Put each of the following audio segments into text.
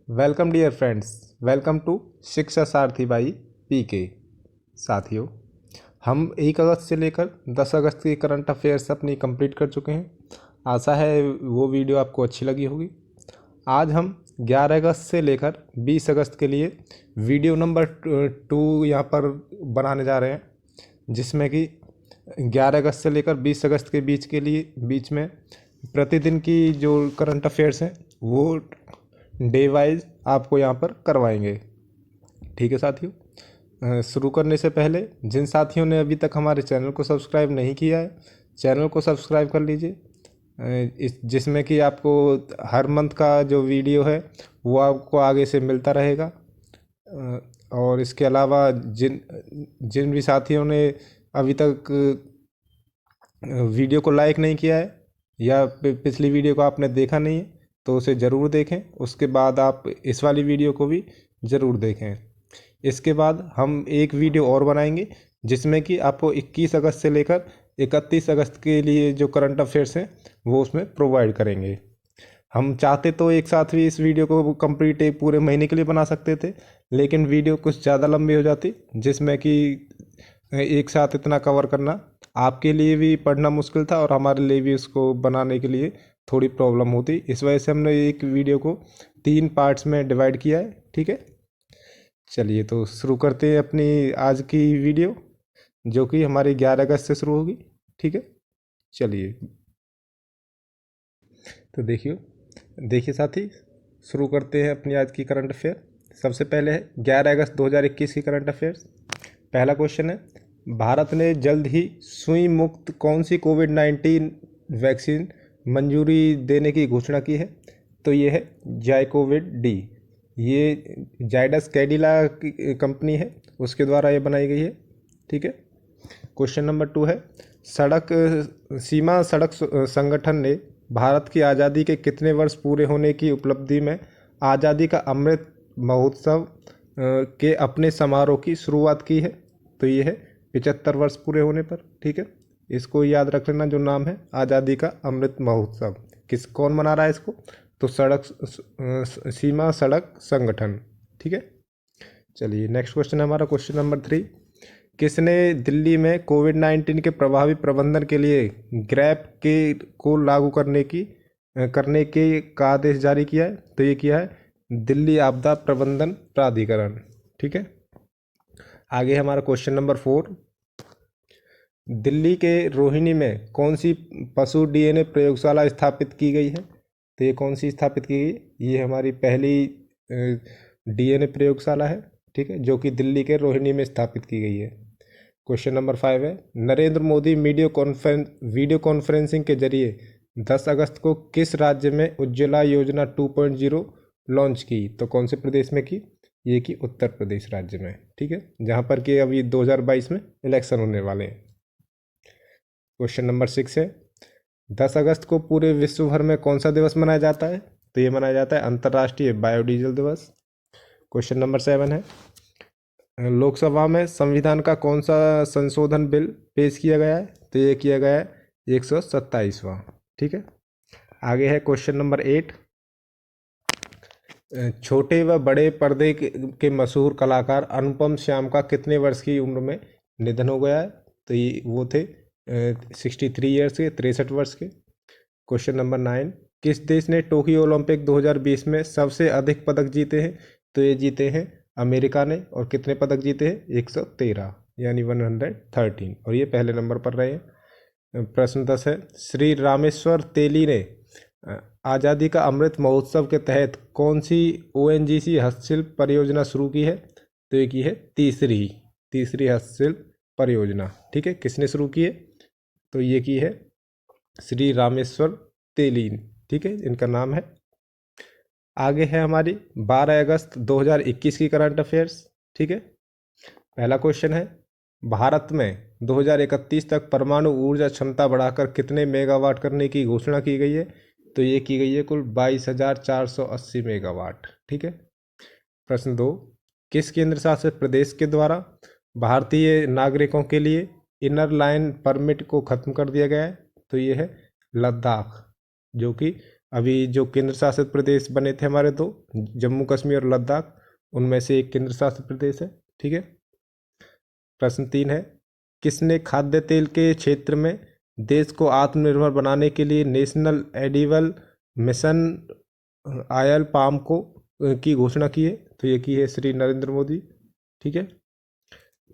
Welcome dear friends, welcome to Shiksha Sarathi by पीके। साथियों, हम 1 अगस्त से लेकर 10 अगस्त की करंट अफेयर्स अपनी कंप्लीट कर चुके हैं। आशा है वो वीडियो आपको अच्छी लगी होगी। आज हम 11 अगस्त से लेकर 20 अगस्त के लिए वीडियो नंबर 2 यहाँ पर बनाने जा रहे हैं, जिसमें कि 11 अगस्त से लेकर 20 अगस्त के बीच में प्रतिदिन की जो करंट अफेयर्स हैं वो डे वाइज आपको यहाँ पर करवाएंगे। ठीक है साथियों, शुरू करने से पहले जिन साथियों ने अभी तक हमारे चैनल को सब्सक्राइब नहीं किया है, चैनल को सब्सक्राइब कर लीजिए। इस जिसमें कि आपको हर मंथ का जो वीडियो है वो आपको आगे से मिलता रहेगा। और इसके अलावा जिन जिन भी साथियों ने अभी तक वीडियो को लाइक नहीं किया है या पिछली वीडियो को आपने देखा नहीं है तो उसे ज़रूर देखें। उसके बाद आप इस वाली वीडियो को भी ज़रूर देखें। इसके बाद हम एक वीडियो और बनाएंगे जिसमें कि आपको 21 अगस्त से लेकर 31 अगस्त के लिए जो करंट अफेयर्स हैं वो उसमें प्रोवाइड करेंगे। हम चाहते तो एक साथ भी इस वीडियो को कंप्लीट एक पूरे महीने के लिए बना सकते थे, लेकिन वीडियो कुछ ज़्यादा लंबी हो जाती, जिसमें कि एक साथ इतना कवर करना आपके लिए भी पढ़ना मुश्किल था और हमारे लिए भी उसको बनाने के लिए थोड़ी प्रॉब्लम होती। इस वजह से हमने एक वीडियो को 3 पार्ट्स में डिवाइड किया है। ठीक है, चलिए तो शुरू करते हैं अपनी आज की वीडियो, जो कि हमारी 11 अगस्त से शुरू होगी। ठीक है, चलिए तो देखिए साथी, शुरू करते हैं अपनी आज की करंट अफेयर। सबसे पहले है 11 अगस्त 2021 की करंट अफेयर्स। पहला क्वेश्चन है, भारत ने जल्द ही सुई मुक्त कौन सी कोविड-19 वैक्सीन मंजूरी देने की घोषणा की है? तो ये है जाइकोविड डी। ये जाइडस कैडिला की कंपनी है, उसके द्वारा ये बनाई गई है। ठीक है, क्वेश्चन नंबर 2 है, सड़क संगठन ने भारत की आज़ादी के कितने वर्ष पूरे होने की उपलब्धि में आज़ादी का अमृत महोत्सव के अपने समारोह की शुरुआत की है? तो ये है 75 वर्ष पूरे होने पर। ठीक है, इसको याद रख लेना, जो नाम है आज़ादी का अमृत महोत्सव। कौन मना रहा है इसको? तो सीमा सड़क संगठन। ठीक है, चलिए नेक्स्ट क्वेश्चन है हमारा क्वेश्चन नंबर 3। किसने दिल्ली में कोविड-19 के प्रभावी प्रबंधन के लिए ग्रैप के को लागू करने के का आदेश जारी किया है? तो ये किया है दिल्ली आपदा प्रबंधन प्राधिकरण। ठीक है, आगे हमारा क्वेश्चन नंबर 4। दिल्ली के रोहिणी में कौन सी पशु डीएनए प्रयोगशाला स्थापित की गई है? तो ये कौन सी स्थापित की गई? ये हमारी पहली डीएनए प्रयोगशाला है। ठीक है, जो कि दिल्ली के रोहिणी में स्थापित की गई है। क्वेश्चन नंबर 5 है, नरेंद्र मोदी वीडियो कॉन्फ्रेंसिंग के जरिए 10 अगस्त को किस राज्य में उज्ज्वला योजना 2.0 लॉन्च की? तो कौन से प्रदेश में की? ये की उत्तर प्रदेश राज्य में। ठीक है, जहाँ पर कि अभी 2022 में इलेक्शन होने वाले हैं। क्वेश्चन नंबर 6 है, 10 अगस्त को पूरे विश्व भर में कौन सा दिवस मनाया जाता है? तो ये मनाया जाता है अंतर्राष्ट्रीय बायोडीजल दिवस। क्वेश्चन नंबर 7 है, लोकसभा में संविधान का कौन सा संशोधन बिल पेश किया गया है? तो ये किया गया है 127वां। ठीक है, आगे है क्वेश्चन नंबर 8। छोटे व बड़े पर्दे के मशहूर कलाकार अनुपम श्याम का कितने वर्ष की उम्र में निधन हो गया है? तो ये वो थे 63 ईयर्स के, 63 वर्ष के। क्वेश्चन नंबर 9, किस देश ने टोक्यो ओलंपिक 2020 में सबसे अधिक पदक जीते हैं? तो ये जीते हैं अमेरिका ने, और कितने पदक जीते हैं? 113 यानी 113, और ये पहले नंबर पर रहे हैं। प्रश्न 10 है, श्री रामेश्वर तेली ने आज़ादी का अमृत महोत्सव के तहत कौन सी ओएनजीसी हस्तशिल्प परियोजना शुरू की है? तो ये की है तीसरी हस्तशिल्प परियोजना। ठीक है, किसने शुरू की है? तो ये की है श्री रामेश्वर तेली। ठीक है, इनका नाम है। आगे है हमारी 12 अगस्त 2021 की करंट अफेयर्स। ठीक है, पहला क्वेश्चन है, भारत में 2031 तक परमाणु ऊर्जा क्षमता बढ़ाकर कितने मेगावाट करने की घोषणा की गई है? तो ये की गई है कुल 22,480 मेगावाट। ठीक है, प्रश्न 2, किस केंद्र शासित प्रदेश के द्वारा भारतीय नागरिकों के लिए इनर लाइन परमिट को खत्म कर दिया गया है? तो ये है लद्दाख, जो कि अभी जो केंद्र शासित प्रदेश बने थे हमारे दो, जम्मू कश्मीर और लद्दाख, उनमें से एक केंद्र शासित प्रदेश है। ठीक है। प्रश्न 3 है, किसने खाद्य तेल के क्षेत्र में देश को आत्मनिर्भर बनाने के लिए national edible mission oil palm को की घोषणा की है? तो ये की है श्री नरेंद्र मोदी। ठीक है।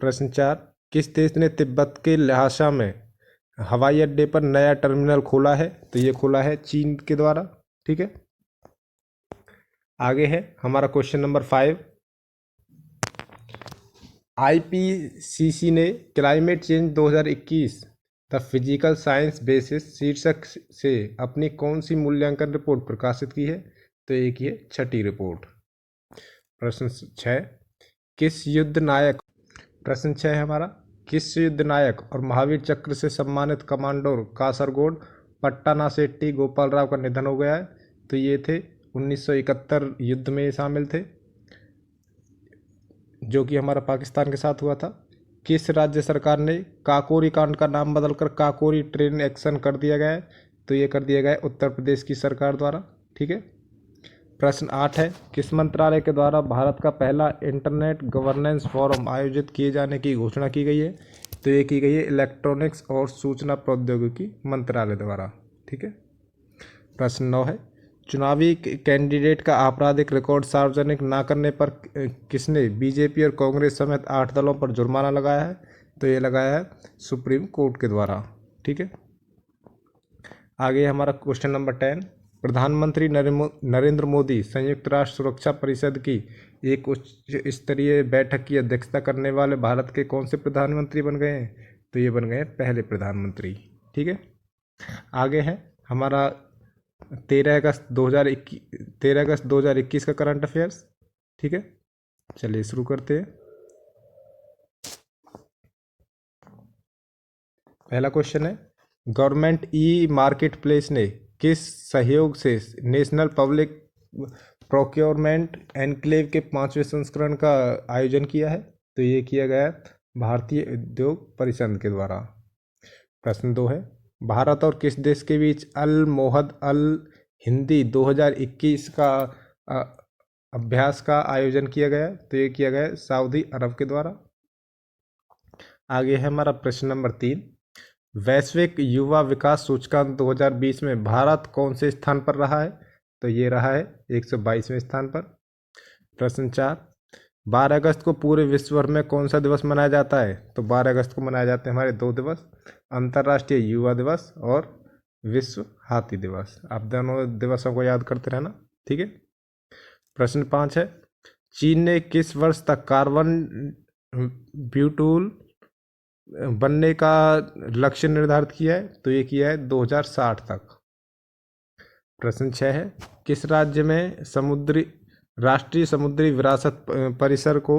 प्रश्न 4, किस देश ने तिब्बत के ल्हासा में हवाई अड्डे पर नया टर्मिनल खोला है? तो ये खोला है चीन के द्वारा। ठीक है। आगे है हमारा क्वेश्चन नंबर 5, आईपीसीसी ने climate change 2021 the physical science basis शीर्षक से अपनी कौन सी मूल्यांकन रिपोर्ट प्रकाशित की है? तो एक ही है छठी रिपोर्ट। प्रश्न 6, किस युद्ध नायक प्रश्न 6 है हमारा, किस युद्ध नायक और महावीर चक्र से सम्मानित कमांडर कासरगोड पट्टानासेट्टी गोपाल राव का निधन हो गया है? तो ये थे 1971 युद्ध में शामिल थे, जो कि हमारा पाकिस्तान के साथ हुआ था। किस राज्य सरकार ने काकोरी कांड का नाम बदलकर काकोरी ट्रेन एक्शन कर दिया गया है? तो ये कर दिया गया है उत्तर प्रदेश की सरकार द्वारा। ठीक है। प्रश्न 8 है, किस मंत्रालय के द्वारा भारत का पहला इंटरनेट गवर्नेंस फोरम आयोजित किए जाने की घोषणा की गई है? तो ये की गई है इलेक्ट्रॉनिक्स और सूचना प्रौद्योगिकी मंत्रालय द्वारा। ठीक है। प्रश्न 9 है, चुनावी कैंडिडेट का आपराधिक रिकॉर्ड सार्वजनिक न करने पर किसने बीजेपी और कांग्रेस समेत 8 दलों पर जुर्माना लगाया है? तो ये लगाया है सुप्रीम कोर्ट के द्वारा। ठीक है। आगे हमारा क्वेश्चन नंबर 10, प्रधानमंत्री नरेंद्र मोदी संयुक्त राष्ट्र सुरक्षा परिषद की एक उच्च स्तरीय बैठक की अध्यक्षता करने वाले भारत के कौन से प्रधानमंत्री बन गए हैं? तो ये बन गए पहले प्रधानमंत्री। ठीक है। आगे है हमारा 13 अगस्त 2021 का करंट अफेयर्स। ठीक है। चलिए शुरू करते हैं। पहला क्वेश्चन है, गवर्नमेंट ई मार्केट प्लेस ने किस सहयोग से नेशनल पब्लिक प्रोक्योरमेंट एनक्लेव के 5वें संस्करण का आयोजन किया है? तो ये किया गया भारतीय उद्योग परिसंघ के द्वारा। प्रश्न 2 है, भारत और किस देश के बीच अल मोहद अल हिंदी 2021 का अभ्यास का आयोजन किया गया? तो ये किया गया सऊदी अरब के द्वारा। आगे है हमारा प्रश्न नंबर 3, वैश्विक युवा विकास सूचकांक 2020 में भारत कौन से स्थान पर रहा है? तो ये रहा है 122वें स्थान पर। प्रश्न 4, 12 अगस्त को पूरे विश्व भर में कौन सा दिवस मनाया जाता है? तो 12 अगस्त को मनाए जाते हैं हमारे 2 दिवस, अंतर्राष्ट्रीय युवा दिवस और विश्व हाथी दिवस। आप दोनों दिवसों को याद करते रहना। ठीक है। प्रश्न 5 है, चीन ने किस वर्ष तक कार्बन ब्यूटूल बनने का लक्ष्य निर्धारित किया है? तो ये किया है 2060 तक। प्रश्न 6 है, किस राज्य में राष्ट्रीय समुद्री विरासत परिसर को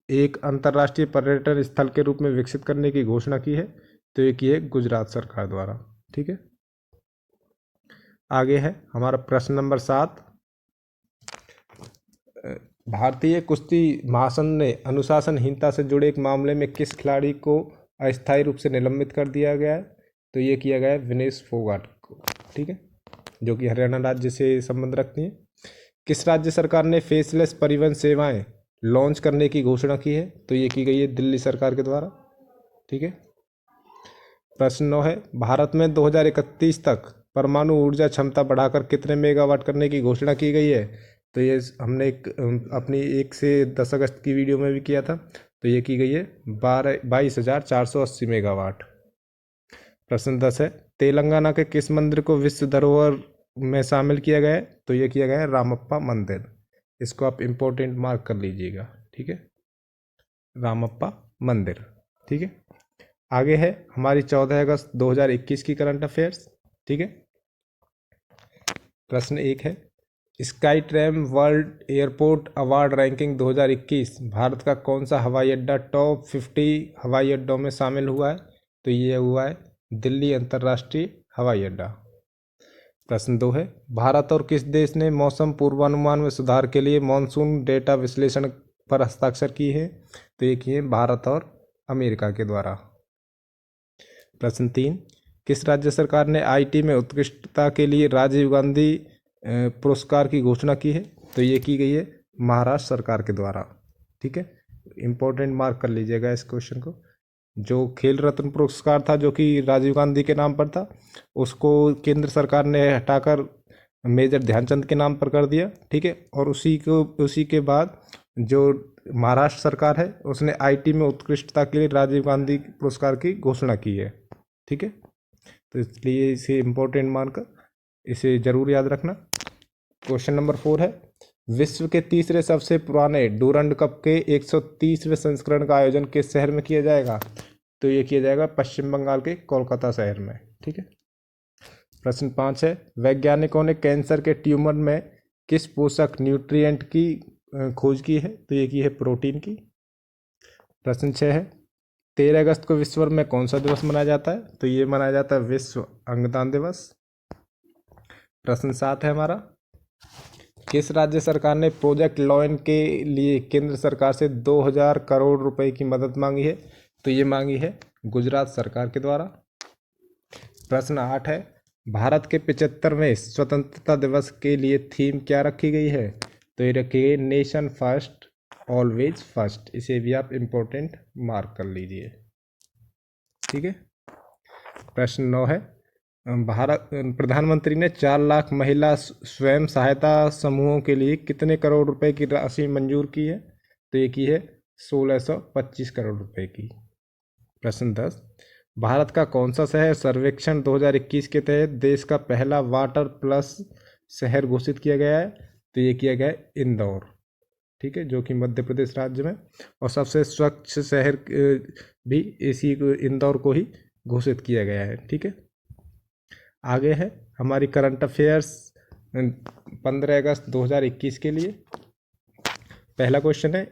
एक अंतर्राष्ट्रीय पर्यटन स्थल के रूप में विकसित करने की घोषणा की है? तो ये की है गुजरात सरकार द्वारा। ठीक है। आगे है हमारा प्रश्न नंबर 7, भारतीय कुश्ती महासंघ ने अनुशासनहीनता से जुड़े एक मामले में किस खिलाड़ी को अस्थायी रूप से निलंबित कर दिया गया है? तो ये किया गया है विनेश फोगाट को। ठीक है, जो कि हरियाणा राज्य से संबंध रखती हैं। किस राज्य सरकार ने फेसलेस परिवहन सेवाएं लॉन्च करने की घोषणा की है? तो ये की गई है दिल्ली सरकार के द्वारा। ठीक है। प्रश्न 9 है, भारत में 2031 तक परमाणु ऊर्जा क्षमता बढ़ाकर कितने मेगावाट करने की घोषणा की गई है? तो ये हमने अपनी 1 से 10 अगस्त की वीडियो में भी किया था। तो ये की गई है 22,480 मेगावाट। प्रश्न 10 है, तेलंगाना के किस मंदिर को विश्व धरोहर में शामिल किया गया है? तो ये किया गया है रामप्पा मंदिर। इसको आप इम्पोर्टेंट मार्क कर लीजिएगा। ठीक है, रामप्पा मंदिर। ठीक है। आगे है हमारी 14 अगस्त 2021 की करंट अफेयर्स। ठीक है। प्रश्न 1 है, sky tram world airport award ranking 2021 Bharat का कौन सा हवाई अड्डा टॉप 50 हवाई अड्डों में शामिल हुआ है? तो ये हुआ है दिल्ली अंतर्राष्ट्रीय हवाई अड्डा। प्रश्न 2 है, भारत और किस देश ने मौसम पूर्वानुमान में सुधार के लिए मॉनसून डेटा विश्लेषण पर हस्ताक्षर किए हैं? तो ये किए भारत और अमेरिका के द्वारा। प्रश्न 3, किस राज्य सरकार ने आईटी में उत्कृष्टता के लिए राजीव गांधी पुरस्कार की घोषणा की है? तो ये की गई है महाराष्ट्र सरकार के द्वारा। ठीक है, इम्पोर्टेंट मार्क कर लीजिएगा इस क्वेश्चन को। जो खेल रत्न पुरस्कार था जो कि राजीव गांधी के नाम पर था, उसको केंद्र सरकार ने हटाकर मेजर ध्यानचंद के नाम पर कर दिया। ठीक है, और उसी के बाद जो महाराष्ट्र सरकार है उसने आईटी में उत्कृष्टता के लिए राजीव गांधी पुरस्कार की घोषणा की है। ठीक है, तो इसलिए इसे इम्पोर्टेंट मानकर इसे जरूर याद रखना। क्वेश्चन नंबर 4 है, विश्व के तीसरे सबसे पुराने डूरंड कप के 130वें संस्करण का आयोजन किस शहर में किया जाएगा? तो ये किया जाएगा पश्चिम बंगाल के कोलकाता शहर में। ठीक है, प्रश्न 5 है, वैज्ञानिकों ने कैंसर के ट्यूमर में किस पोषक न्यूट्रिएंट की खोज की है? तो ये की है प्रोटीन की। प्रश्न 6 है, 13 अगस्त को विश्व भर में कौन सा दिवस मनाया जाता है? तो ये मनाया जाता है विश्व अंगदान दिवस। प्रश्न 7 है हमारा, किस राज्य सरकार ने प्रोजेक्ट लॉयन के लिए केंद्र सरकार से 2000 करोड़ रुपए की मदद मांगी है? तो ये मांगी है गुजरात सरकार के द्वारा। प्रश्न 8 है, भारत के 75वें स्वतंत्रता दिवस के लिए थीम क्या रखी गई है? तो ये रखी गई नेशन फर्स्ट ऑलवेज फर्स्ट। इसे भी आप इम्पोर्टेंट मार्क कर लीजिए। ठीक है, प्रश्न 9 है, भारत प्रधानमंत्री ने 4 लाख महिला स्वयं सहायता समूहों के लिए कितने करोड़ रुपए की राशि मंजूर की है? तो ये की है 1625 करोड़ रुपए की। प्रश्न 10, भारत का कौन सा शहर सर्वेक्षण 2021 के तहत देश का पहला वाटर प्लस शहर घोषित किया गया है? तो ये किया गया है इंदौर। ठीक है, जो कि मध्य प्रदेश राज्य में, और सबसे स्वच्छ शहर भी इसी इंदौर को ही घोषित किया गया है। ठीक है, आगे है हमारी करंट अफेयर्स 15 अगस्त 2021 के लिए। पहला क्वेश्चन है,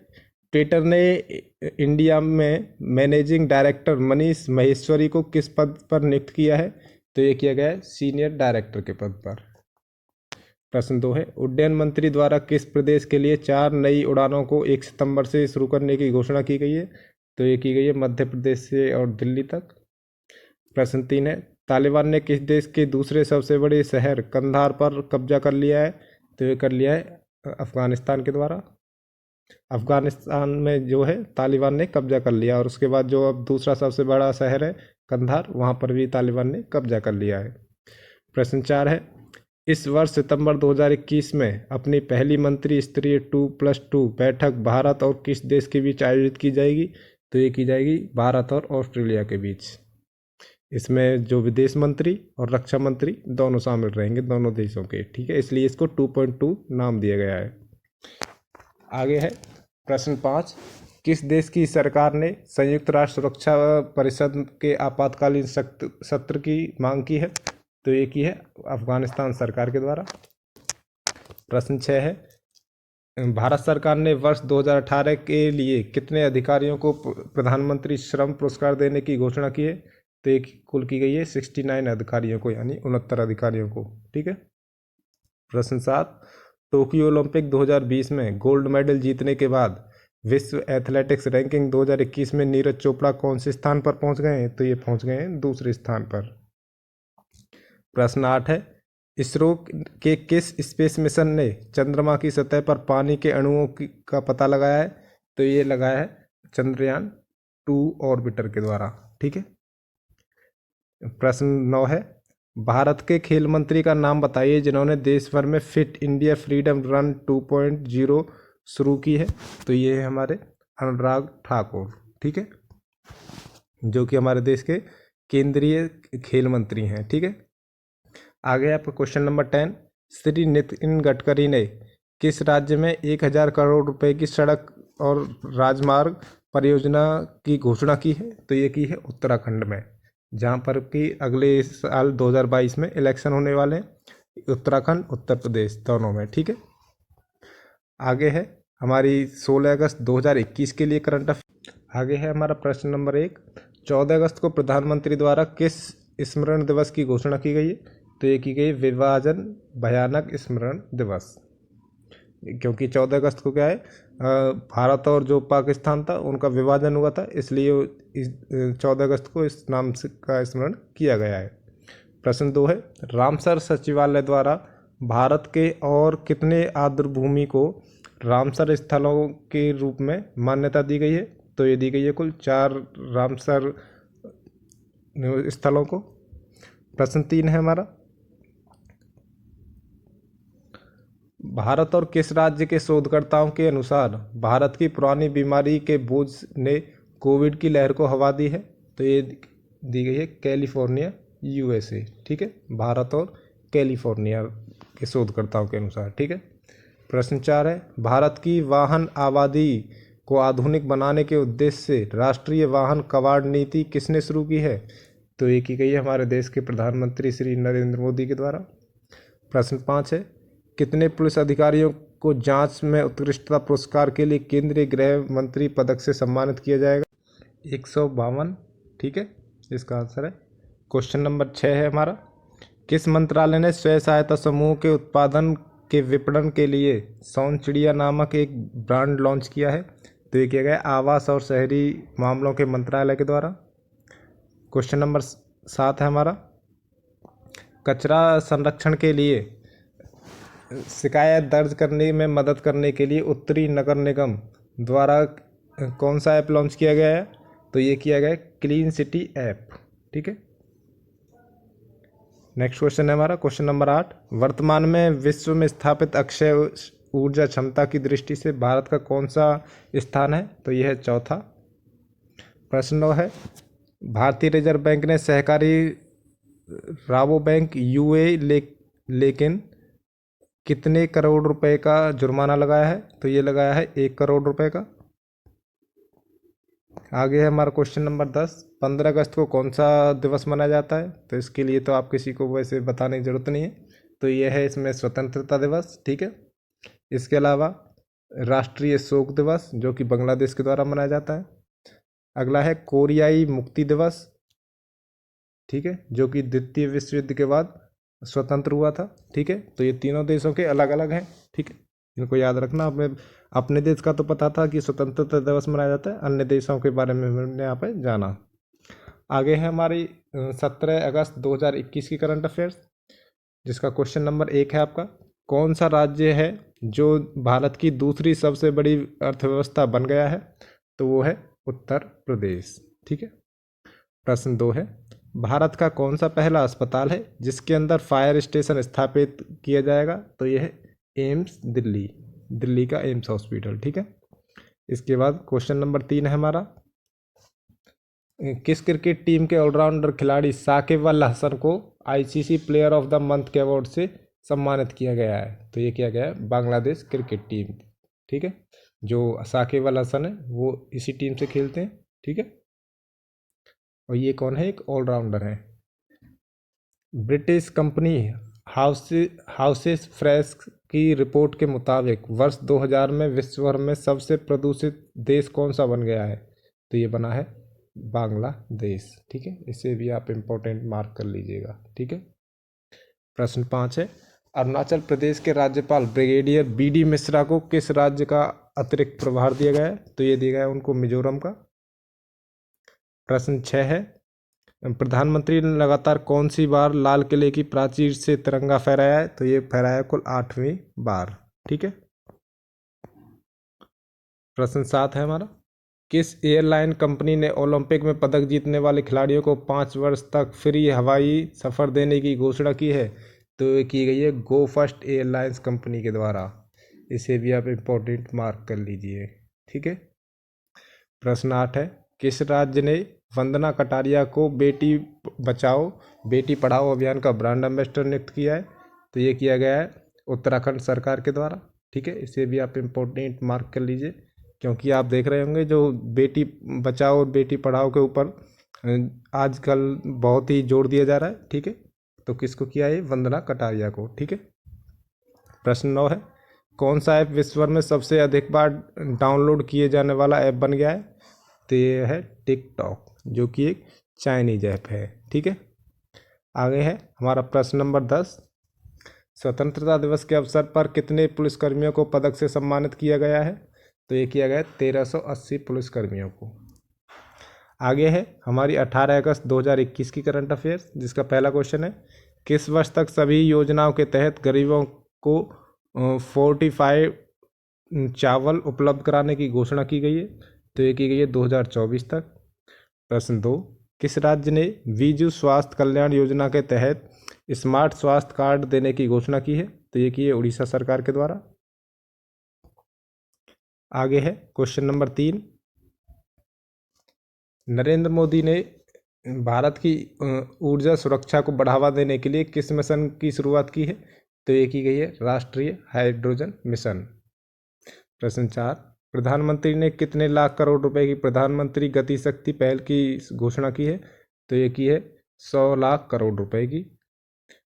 ट्विटर ने इंडिया में मैनेजिंग डायरेक्टर मनीष महेश्वरी को किस पद पर नियुक्त किया है? तो ये किया गया है सीनियर डायरेक्टर के पद पर। प्रश्न 2 है, उड्डयन मंत्री द्वारा किस प्रदेश के लिए 4 नई उड़ानों को 1 सितंबर से शुरू करने की घोषणा की गई है? तो ये की गई है मध्य प्रदेश से और दिल्ली तक। प्रश्न 3 है, तालिबान ने किस देश के दूसरे सबसे बड़े शहर कंधार पर कब्जा कर लिया है? तो ये कर लिया है अफगानिस्तान के द्वारा। अफगानिस्तान में जो है तालिबान ने कब्जा कर लिया, और उसके बाद जो अब दूसरा सबसे बड़ा शहर है कंधार, वहाँ पर भी तालिबान ने कब्जा कर लिया है। प्रश्न 4 है, इस वर्ष सितंबर 2021 में अपनी पहली मंत्री स्तरीय 2+2 बैठक भारत और किस देश के बीच आयोजित की जाएगी? तो ये की जाएगी भारत और ऑस्ट्रेलिया के बीच। इसमें जो विदेश मंत्री और रक्षा मंत्री दोनों शामिल रहेंगे, दोनों देशों के। ठीक है, इसलिए इसको 2.2 नाम दिया गया है। आगे है प्रश्न 5, किस देश की सरकार ने संयुक्त राष्ट्र सुरक्षा परिषद के आपातकालीन सत्र की मांग की है? तो ये की है अफगानिस्तान सरकार के द्वारा। प्रश्न 6 है, भारत सरकार ने वर्ष 2018 के लिए कितने अधिकारियों को प्रधानमंत्री श्रम पुरस्कार देने की घोषणा की है? तो एक कुल की गई है 69 अधिकारियों को, यानी 69 अधिकारियों को। ठीक है, प्रश्न 7, टोक्यो ओलंपिक 2020 में गोल्ड मेडल जीतने के बाद विश्व एथलेटिक्स रैंकिंग 2021 में नीरज चोपड़ा कौन से स्थान पर पहुंच गए हैं? तो ये पहुंच गए हैं दूसरे स्थान पर। प्रश्न 8 है, इसरो के किस स्पेस मिशन ने चंद्रमा की सतह पर पानी के अणुओं का पता लगाया है? तो ये लगाया है चंद्रयान 2 ऑर्बिटर के द्वारा। ठीक है, प्रश्न 9 है, भारत के खेल मंत्री का नाम बताइए जिन्होंने देश भर में फिट इंडिया फ्रीडम रन 2.0 शुरू की है? तो ये है हमारे अनुराग ठाकुर। ठीक है, जो कि हमारे देश के केंद्रीय खेल मंत्री हैं। ठीक है, आगे आपका क्वेश्चन नंबर 10, श्री नितिन गडकरी ने किस राज्य में 1000 करोड़ रुपए की सड़क और राजमार्ग परियोजना की घोषणा की है? तो ये की है उत्तराखंड में, जहाँ पर कि अगले साल 2022 में इलेक्शन होने वाले हैं, उत्तराखंड उत्तर प्रदेश दोनों में। ठीक है, आगे है हमारी 16 अगस्त 2021 के लिए करंट अफेयर। आगे है हमारा प्रश्न नंबर 1, 14 अगस्त को प्रधानमंत्री द्वारा किस स्मरण दिवस की घोषणा की गई है? तो ये की गई विभाजन भयानक स्मरण दिवस, क्योंकि 14 अगस्त को क्या है, भारत और जो पाकिस्तान था उनका विभाजन हुआ था, इसलिए 14 अगस्त को इस नाम से का स्मरण किया गया है। प्रश्न 2 है, रामसर सचिवालय द्वारा भारत के और कितने आर्द्रभूमि को रामसर स्थलों के रूप में मान्यता दी गई है? तो ये दी गई है कुल 4 रामसर स्थलों को। प्रश्न 3 है हमारा, भारत और किस राज्य के शोधकर्ताओं के अनुसार भारत की पुरानी बीमारी के बोझ ने कोविड की लहर को हवा दी है? तो ये दी गई है कैलिफोर्निया, यूएसए। ठीक है, भारत और कैलिफोर्निया के शोधकर्ताओं के अनुसार। ठीक है। प्रश्न 4 है, भारत की वाहन आबादी को आधुनिक बनाने के उद्देश्य से राष्ट्रीय वाहन कवाड़ नीति किसने शुरू की है? तो ये की गई है हमारे देश के प्रधानमंत्री श्री नरेंद्र मोदी के द्वारा। प्रश्न 5 है, कितने पुलिस अधिकारियों को जांच में उत्कृष्टता पुरस्कार के लिए केंद्रीय गृह मंत्री पदक से सम्मानित किया जाएगा? 152। ठीक है, इसका आंसर है। क्वेश्चन नंबर 6 है हमारा, किस मंत्रालय ने स्वयं सहायता समूह के उत्पादन के विपणन के लिए सोन चिड़िया नामक एक ब्रांड लॉन्च किया है? तो ये किया गया आवास और शहरी मामलों के मंत्रालय के द्वारा। क्वेश्चन नंबर 7 है हमारा, कचरा संरक्षण के लिए शिकायत दर्ज करने में मदद करने के लिए उत्तरी नगर निगम द्वारा कौन सा ऐप लॉन्च किया गया है? तो ये किया गया क्लीन सिटी ऐप। ठीक है। नेक्स्ट क्वेश्चन है हमारा, क्वेश्चन नंबर 8, वर्तमान में विश्व में स्थापित अक्षय ऊर्जा क्षमता की दृष्टि से भारत का कौन सा स्थान है? तो यह है चौथा। प्रश्न 9 है, भारतीय रिजर्व बैंक ने सहकारी राबो बैंक यूए लेकिन कितने करोड़ रुपए का जुर्माना लगाया है? तो ये लगाया है 1 करोड़ रुपए का। आगे है हमारा क्वेश्चन नंबर 10, 15 अगस्त को कौन सा दिवस मनाया जाता है? तो इसके लिए तो आप किसी को वैसे बताने की ज़रूरत नहीं है, तो ये है इसमें स्वतंत्रता दिवस। ठीक है। इसके अलावा राष्ट्रीय शोक दिवस जो कि बांग्लादेश के द्वारा मनाया जाता है। अगला है कोरियाई मुक्ति दिवस, ठीक है, जो कि द्वितीय विश्व युद्ध के बाद स्वतंत्र हुआ था। ठीक है, तो ये तीनों देशों के अलग अलग हैं। ठीक है, इनको याद रखना। अपने देश का तो पता था कि स्वतंत्रता दिवस मनाया जाता है, अन्य देशों के बारे में हमने यहाँ पे जाना। आगे है हमारी 17 अगस्त 2021 की करंट अफेयर्स, जिसका क्वेश्चन नंबर 1 है आपका, कौन सा राज्य है जो भारत की दूसरी सबसे बड़ी अर्थव्यवस्था बन गया है? तो वो है उत्तर प्रदेश। ठीक है। प्रश्न 2 है, भारत का कौन सा पहला अस्पताल है जिसके अंदर फायर स्टेशन स्थापित किया जाएगा? तो यह है एम्स दिल्ली, दिल्ली का एम्स हॉस्पिटल। ठीक है। इसके बाद क्वेश्चन नंबर 3 है हमारा, किस क्रिकेट टीम के ऑलराउंडर खिलाड़ी साकिब अल हसन को ICC player of the month के अवार्ड से सम्मानित किया गया है? तो ये किया गया है बांग्लादेश क्रिकेट टीम। ठीक है, जो साकिब अल हसन है वो इसी टीम से खेलते हैं। ठीक है, और ये कौन है? एक ऑलराउंडर है। ब्रिटिश कंपनी हाउसेस फ्रेश की रिपोर्ट के मुताबिक वर्ष 2000 में विश्व भर में सबसे प्रदूषित देश कौन सा बन गया है? तो ये बना है बांग्लादेश। ठीक है, इसे भी आप इम्पोर्टेंट मार्क कर लीजिएगा। ठीक है। प्रश्न 5 है, अरुणाचल प्रदेश के राज्यपाल ब्रिगेडियर बीडी मिश्रा को किस राज्य का अतिरिक्त प्रभार दिया गया है? तो ये दिया गया है उनको मिजोरम का। प्रश्न 6 है, प्रधानमंत्री ने लगातार कौन सी बार लाल किले की प्राचीर से तिरंगा फहराया है? तो ये फहराया कुल 8वीं बार। ठीक है। प्रश्न 7 है हमारा, किस एयरलाइन कंपनी ने ओलंपिक में पदक जीतने वाले खिलाड़ियों को 5 वर्ष तक फ्री हवाई सफ़र देने की घोषणा की है? तो ये की गई है गो फर्स्ट एयरलाइंस कंपनी के द्वारा। इसे भी आप इम्पोर्टेंट मार्क कर लीजिए। ठीक है। प्रश्न 8 है, किस राज्य ने वंदना कटारिया को बेटी बचाओ बेटी पढ़ाओ अभियान का ब्रांड एम्बेसडर नियुक्त किया है? तो ये किया गया है उत्तराखंड सरकार के द्वारा। ठीक है, इसे भी आप इम्पोर्टेंट मार्क कर लीजिए, क्योंकि आप देख रहे होंगे जो बेटी बचाओ और बेटी पढ़ाओ के ऊपर आजकल बहुत ही जोर दिया जा रहा है। ठीक है, तो किसको किया है? वंदना कटारिया को। ठीक है। प्रश्न 9 है, कौन सा ऐप विश्व भर में सबसे अधिक बार डाउनलोड किए जाने वाला ऐप बन गया है? तो ये है टिकटॉक, जो कि एक चाइनीज ऐप है। ठीक है। आगे है हमारा प्रश्न नंबर 10, स्वतंत्रता दिवस के अवसर पर कितने पुलिसकर्मियों को पदक से सम्मानित किया गया है? तो ये किया गया 1380 पुलिसकर्मियों को। आगे है हमारी 18 अगस्त 2021 की करंट अफेयर्स, जिसका पहला क्वेश्चन है, किस वर्ष तक सभी योजनाओं के तहत गरीबों को फोर्टिफाइड चावल उपलब्ध कराने की घोषणा की गई है? तो ये की गई है 2024 तक। प्रश्न 2, किस राज्य ने विजु स्वास्थ्य कल्याण योजना के तहत स्मार्ट स्वास्थ्य कार्ड देने की घोषणा की है? तो ये की है उड़ीसा सरकार के द्वारा। आगे है क्वेश्चन नंबर 3, नरेंद्र मोदी ने भारत की ऊर्जा सुरक्षा को बढ़ावा देने के लिए किस मिशन की शुरुआत की है? तो ये की गई है राष्ट्रीय हाइड्रोजन मिशन। प्रश्न 4, प्रधानमंत्री ने कितने लाख करोड़ रुपए की प्रधानमंत्री गति शक्ति पहल की घोषणा की है? तो ये की है 100 लाख करोड़ रुपए की।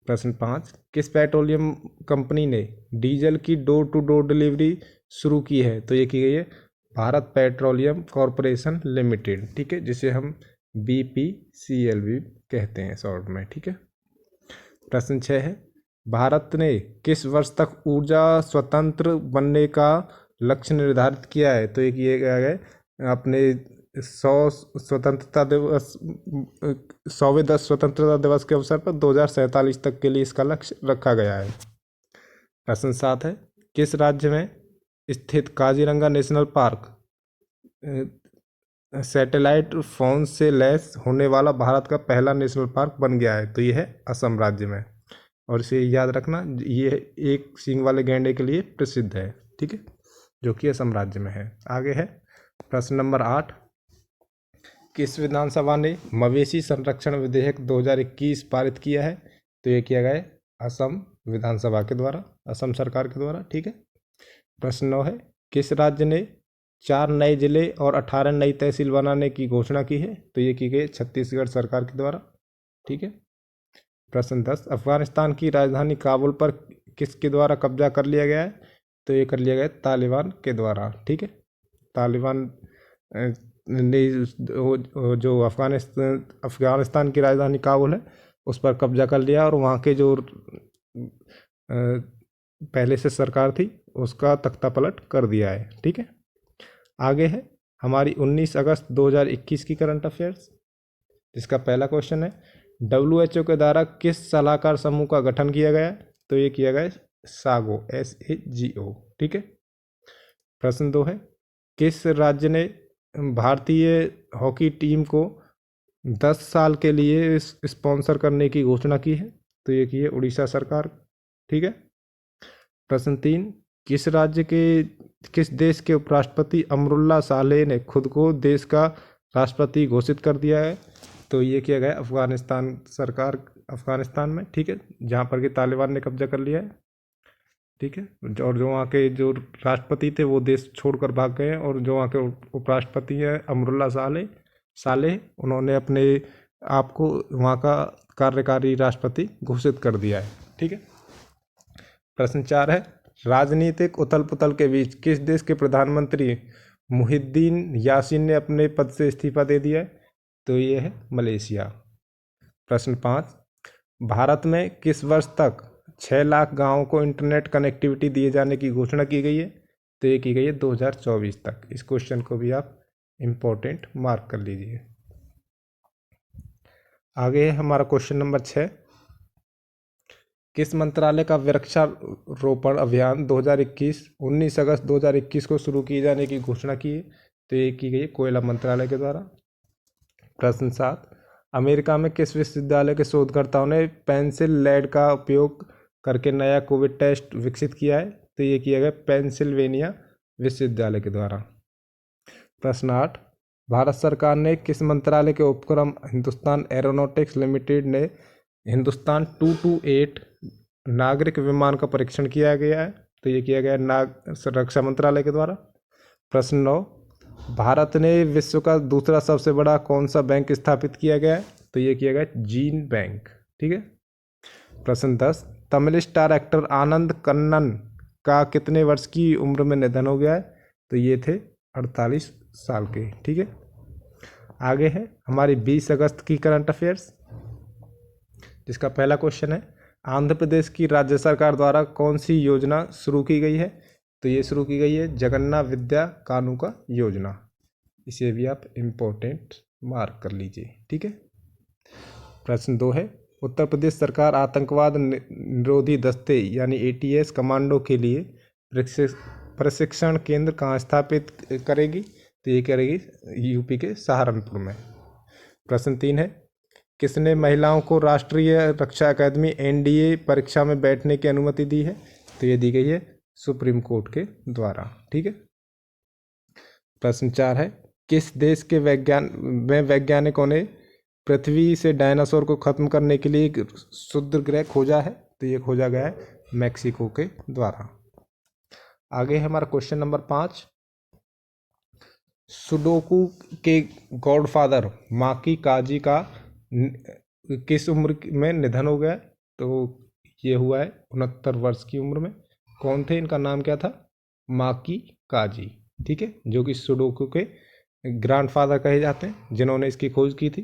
प्रश्न 5, किस पेट्रोलियम कंपनी ने डीजल की डोर टू डोर डिलीवरी शुरू की है? तो ये की गई है भारत पेट्रोलियम कॉरपोरेशन लिमिटेड, ठीक है, जिसे हम BPCL भी कहते हैं शॉर्ट में, ठीक है। प्रश्न 6 है, भारत ने किस वर्ष तक ऊर्जा स्वतंत्र बनने का लक्ष्य निर्धारित किया है? तो ये किए गया है अपने 100वें स्वतंत्रता दिवस के अवसर पर 2047 तक के लिए इसका लक्ष्य रखा गया है। प्रश्न 7 है, किस राज्य में स्थित Kaziranga national park satellite phone से लैस होने वाला भारत का पहला नेशनल पार्क बन गया है? तो ये है असम राज्य में, और इसे याद रखना, ये एक सींग वाले गैंडे के लिए प्रसिद्ध है, ठीक है, जो कि असम राज्य में है। आगे है प्रश्न नंबर 8, किस विधानसभा ने मवेशी संरक्षण विधेयक 2021 पारित किया है? तो ये किया गया है असम विधानसभा के द्वारा, असम सरकार के द्वारा, ठीक है। प्रश्न 9 है, किस राज्य ने 4 नए जिले और 18 नई तहसील बनाने की घोषणा की है? तो ये की गई छत्तीसगढ़ सरकार के द्वारा, ठीक है। प्रश्न 10, अफगानिस्तान की राजधानी काबुल पर किसके द्वारा कब्जा कर लिया गया है? तो ये कर लिया गया तालिबान के द्वारा, ठीक है। तालिबान ने जो अफगानिस्तान की राजधानी काबुल है उस पर कब्जा कर लिया, और वहाँ के जो पहले से सरकार थी उसका तख्ता पलट कर दिया है, ठीक है। आगे है हमारी 19 अगस्त 2021 की करंट अफेयर्स, जिसका पहला क्वेश्चन है, WHO के द्वारा किस सलाहकार समूह का गठन किया गया? तो ये किया गया SAGO, SAGO, ठीक है। प्रश्न 2 है, किस राज्य ने भारतीय हॉकी टीम को 10 साल के लिए स्पॉन्सर करने की घोषणा की है? तो ये की है उड़ीसा सरकार, ठीक है। प्रश्न 3, किस देश के उपराष्ट्रपति अमरुल्लाह सालेह ने खुद को देश का राष्ट्रपति घोषित कर दिया है? तो ये किया गया अफगानिस्तान में, ठीक है, जहाँ पर कि तालिबान ने कब्जा कर लिया है, ठीक है। और जो वहाँ के जो राष्ट्रपति थे वो देश छोड़कर भाग गए हैं, और जो वहाँ के उपराष्ट्रपति हैं अमरुल्लाह सालेह, उन्होंने अपने आप को वहाँ का कार्यकारी राष्ट्रपति घोषित कर दिया है, ठीक है। प्रश्न 4 है, राजनीतिक उथल पुथल के बीच किस देश के प्रधानमंत्री मुहिद्दीन यासीन ने अपने पद से इस्तीफा दे दिया है? तो ये है मलेशिया। प्रश्न 5, भारत में किस वर्ष तक 6 लाख गांवों को इंटरनेट कनेक्टिविटी दिए जाने की घोषणा की गई है? तो ये की गई है 2024 तक। इस क्वेश्चन को भी आप इम्पोर्टेंट मार्क कर लीजिए। आगे है हमारा क्वेश्चन नंबर 6, किस मंत्रालय का वृक्षारोपण अभियान 19 अगस्त 2021 को शुरू किए जाने की घोषणा की है? तो ये की गई कोयला मंत्रालय के द्वारा। प्रश्न 7, अमेरिका में किस विश्वविद्यालय के शोधकर्ताओं ने पेंसिल लेड का उपयोग करके नया कोविड टेस्ट विकसित किया है? तो ये किया गया पेंसिल्वेनिया विश्वविद्यालय के द्वारा। प्रश्न 8, भारत सरकार ने किस मंत्रालय के उपक्रम हिंदुस्तान एरोनॉटिक्स लिमिटेड ने हिंदुस्तान 228 नागरिक विमान का परीक्षण किया गया है? तो ये किया गया रक्षा मंत्रालय के द्वारा। प्रश्न 9, भारत ने विश्व का दूसरा सबसे बड़ा कौन सा बैंक स्थापित किया गया है? तो ये किया गया जीन बैंक, ठीक है। प्रश्न 10, तमिल स्टार एक्टर आनंद कन्नन का कितने वर्ष की उम्र में निधन हो गया है? तो ये थे 48 साल के, ठीक है। आगे है हमारी 20 अगस्त की करंट अफेयर्स, जिसका पहला क्वेश्चन है, आंध्र प्रदेश की राज्य सरकार द्वारा कौन सी योजना शुरू की गई है? तो ये शुरू की गई है जगन्नाथ विद्या कानुका योजना। इसे भी आप इम्पोर्टेंट मार्क कर लीजिए, ठीक है। प्रश्न 2 है, उत्तर प्रदेश सरकार आतंकवाद निरोधी दस्ते यानी एटीएस कमांडो के लिए प्रशिक्षण केंद्र कहाँ स्थापित करेगी? तो ये करेगी यूपी के सहारनपुर में। प्रश्न 3 है, किसने महिलाओं को राष्ट्रीय रक्षा अकादमी एनडीए परीक्षा में बैठने की अनुमति दी है? तो ये दी गई है सुप्रीम कोर्ट के द्वारा। ठीक है। प्रश्न 4 है, किस देश के वैज्ञानिकों ने पृथ्वी से डायनासोर को खत्म करने के लिए एक क्षुद्र ग्रह खोजा है? तो ये खोजा गया है मैक्सिको के द्वारा। आगे है हमारा क्वेश्चन नंबर 5, सुडोकू के गॉडफादर माकी काजी का किस उम्र में निधन हो गया? तो ये हुआ है 69 वर्ष की उम्र में। कौन थे? इनका नाम क्या था? माकी काजी। ठीक है, जो कि सुडोकू के ग्रैंडफादर कहे जाते हैं, जिन्होंने इसकी खोज की थी।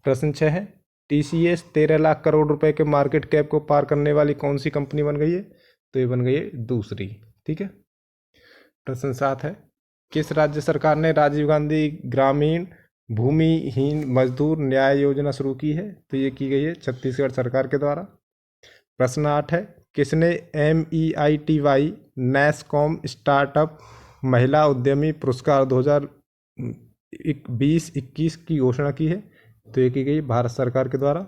प्रश्न 6 है, टीसीएस 13 लाख करोड़ रुपए के मार्केट कैप को पार करने वाली कौन सी कंपनी बन गई है? तो ये बन गई है दूसरी। ठीक है। प्रश्न 7 है, किस राज्य सरकार ने राजीव गांधी ग्रामीण भूमिहीन मजदूर न्याय योजना शुरू की है? तो ये की गई है छत्तीसगढ़ सरकार के द्वारा। प्रश्न 8 है, किसने MEITY नैसकॉम स्टार्टअप महिला उद्यमी पुरस्कार 2020-21 की घोषणा की है? तो ये की गई भारत सरकार के द्वारा।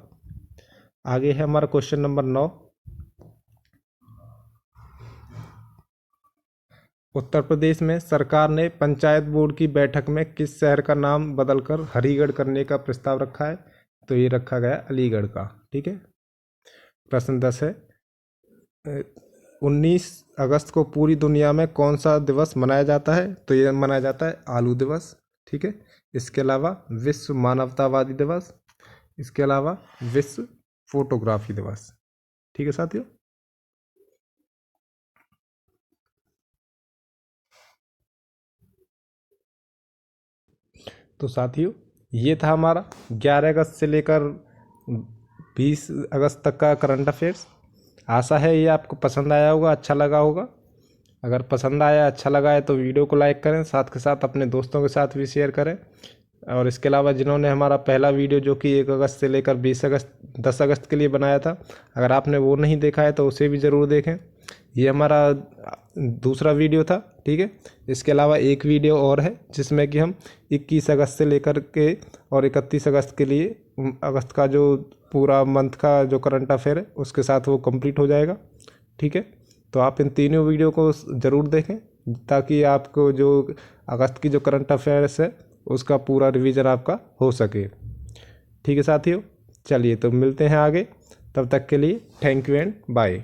आगे है हमारा क्वेश्चन नंबर 9, उत्तर प्रदेश में सरकार ने पंचायत बोर्ड की बैठक में किस शहर का नाम बदलकर हरिगढ़ करने का प्रस्ताव रखा है? तो ये रखा गया अलीगढ़ का। ठीक है। प्रश्न 10 है, 19 अगस्त को पूरी दुनिया में कौन सा दिवस मनाया जाता है? तो ये मनाया जाता है आलू दिवस। ठीक है। इसके अलावा विश्व मानवतावादी दिवस, इसके अलावा विश्व फोटोग्राफी दिवस। ठीक है साथियों। तो साथियों, ये था हमारा 11 अगस्त से लेकर 20 अगस्त तक का करंट अफेयर्स। आशा है ये आपको पसंद आया होगा, अच्छा लगा होगा। अगर पसंद आया, अच्छा लगा है तो वीडियो को लाइक करें, साथ के साथ अपने दोस्तों के साथ भी शेयर करें। और इसके अलावा जिन्होंने हमारा पहला वीडियो जो कि 1 अगस्त से लेकर 10 अगस्त के लिए बनाया था, अगर आपने वो नहीं देखा है तो उसे भी ज़रूर देखें। ये हमारा दूसरा वीडियो था। ठीक है। इसके अलावा एक वीडियो और है जिसमें कि हम 21 अगस्त से लेकर के और 31 अगस्त के लिए अगस्त का जो पूरा मंथ का जो करंट अफेयर है उसके साथ वो कंप्लीट हो जाएगा। ठीक है। तो आप इन तीनों वीडियो को ज़रूर देखें ताकि आपको जो अगस्त की जो करंट अफेयर्स है उसका पूरा रिवीजन आपका हो सके। ठीक है साथियों, चलिए तो मिलते हैं आगे। तब तक के लिए थैंक यू एंड बाय।